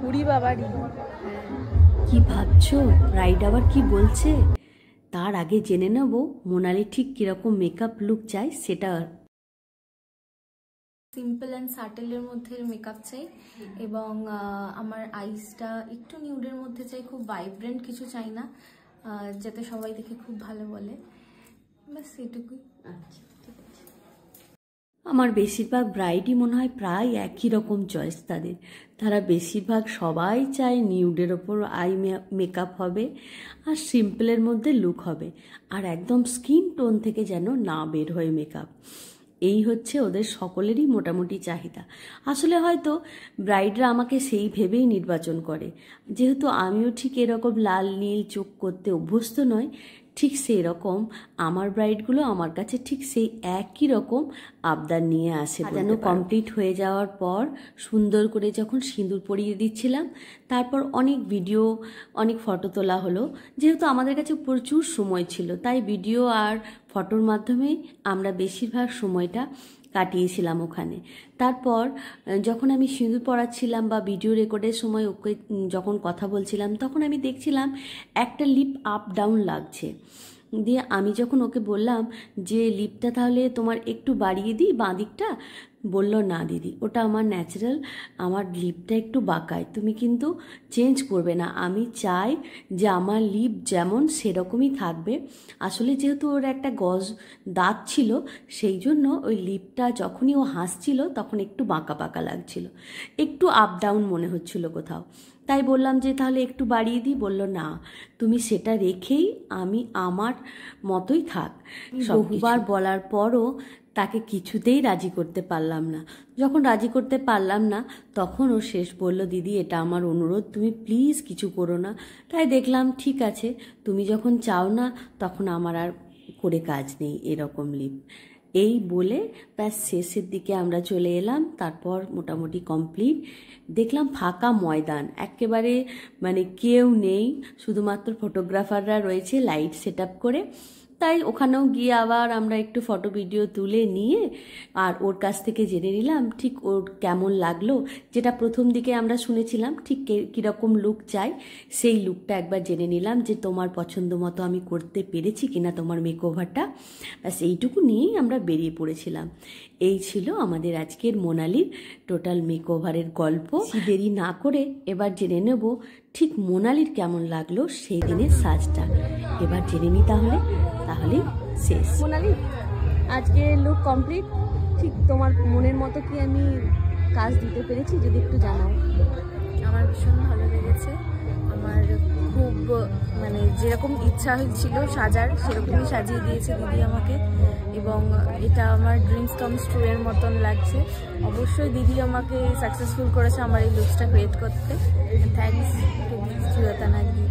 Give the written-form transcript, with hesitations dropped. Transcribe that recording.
উড়ি বাবারি। কি ভাবছো ব্রাইড আবার কি বলছে? তার আগে জেনে নেব মোনালি ঠিক কিরকম মেকআপ লুক চাই সেটা। সিম্পল অ্যান্ড সাটেলের মধ্যে মেকআপ চাই এবং আমার আইসটা একটু নিউডের মধ্যে চাই, খুব ভাইব্রেন্ট কিছু চাই না, যাতে সবাই দেখে খুব ভালো বলে, ব্যাস এটুকুই। আচ্ছা ঠিক আছে। আমার বেশিরভাগ ব্রাইডই মনে হয় প্রায় একই রকম চয়েস তাদের। তারা বেশিরভাগ সবাই চায় নিউডের ওপর আই মেকআপ হবে আর সিম্পলের মধ্যে লুক হবে, আর একদম স্কিন টোন থেকে যেন না বের হয় মেকআপ। এই হচ্ছে ওদের সকলেরই মোটামুটি চাহিদা। আসলে হয়তো ব্রাইডরা আমাকে সেই ভেবেই নির্বাচন করে, যেহেতু আমিও ঠিক এরকম লাল নীল চোখ করতে অভ্যস্ত নয়, ঠিক সেই রকম আমার ব্রাইডগুলো আমার কাছে ঠিক সেই একই রকম আবদার নিয়ে আসে। যেন কমপ্লিট হয়ে যাওয়ার পর সুন্দর করে যখন সিঁদুর পরিয়ে দিচ্ছিলাম, তারপর অনেক ভিডিও অনেক ফটো তোলা হলো। যেহেতু আমাদের কাছে প্রচুর সময় ছিল, তাই ভিডিও আর ফটোর মাধ্যমে আমরা বেশিরভাগ সময়টা কাটিয়েছিলাম ওখানে। তারপর যখন আমি সিঁদুর পরাচ্ছিলাম বা ভিডিও রেকর্ডের সময় ওকে যখন কথা বলছিলাম, তখন আমি দেখছিলাম একটা লিপ আপ ডাউন লাগছে। দিয়ে আমি যখন ওকে বললাম যে লিপটা তাহলে তোমার একটু বাড়িয়ে দিই বাঁ দিকটা, বলল না দিদি, ওটা আমার ন্যাচারাল, আমার লিপটা একটু বাঁকায়, তুমি কিন্তু চেঞ্জ করবে না। আমি চাই যে আমার লিপ যেমন সেরকমই থাকবে। আসলে যেহেতু ওর একটা গজ দাঁত ছিল, সেই জন্য ওই লিপটা যখনই ও হাসছিল তখন একটু বাঁকা বাঁকা লাগছিল, একটু আপ ডাউন মনে হচ্ছিল কোথাও। তাই বললাম যে তাহলে একটু বাড়িয়ে দিই, বললো না তুমি সেটা রেখেই আমি আমার মতোই থাক। বহুবার বলার পরও তাকে কিছুতেই রাজি করতে পারলাম না। যখন রাজি করতে পারলাম না, তখন ও শেষ বলল দিদি এটা আমার অনুরোধ, তুমি প্লিজ কিছু করো না। তাই দেখলাম ঠিক আছে, তুমি যখন চাও না তখন আমার আর করে কাজ নেই এরকম লিপ। এই বলে ব্যাস শেষের দিকে আমরা চলে এলাম। তারপর মোটামুটি কমপ্লিট। দেখলাম ফাঁকা ময়দান, একেবারে মানে কেউ নেই, শুধুমাত্র ফটোগ্রাফাররা রয়েছে লাইট সেট আপ করে। তাই ওখানেও গিয়ে আবার আমরা একটু ফটো ভিডিও তুলে নিয়ে আর ওর কাছ থেকে জেনে নিলাম ঠিক ওর কেমন লাগলো, যেটা প্রথম দিকে আমরা শুনেছিলাম ঠিক কীরকম লুক চাই, সেই লুকটা একবার জেনে নিলাম যে তোমার পছন্দ মতো আমি করতে পেরেছি কিনা তোমার মেকওভারটা। ব্যাস এইটুকু নিয়েই আমরা বেরিয়ে পড়েছিলাম। এই ছিল আমাদের আজকের মোনালির টোটাল মেকওভারের গল্প। দেরি না করে এবার জেনে নেব ঠিক মোনালির কেমন লাগলো সেই দিনের সাজটা। এবার জেনে নিই তাহলে শেষ। মোনালি আজকে লুক কমপ্লিট, ঠিক তোমার মনের মতো কি আমি কাজ দিতে পেরেছি যদি একটু জানাও। আমার ভীষণ ভালো লেগেছে, আমার খুব মানে যেরকম ইচ্ছা হয়েছিল সাজার সেরকমই সাজিয়ে দিয়েছে দিদি আমাকে, এবং এটা আমার ড্রিমস কামস ট্রু এর মতন লাগছে। অবশ্যই দিদি আমাকে সাকসেসফুল করেছে আমার এই লুকসটা ক্রিয়েট করতে। Thanks to Shreeyata নাগদি।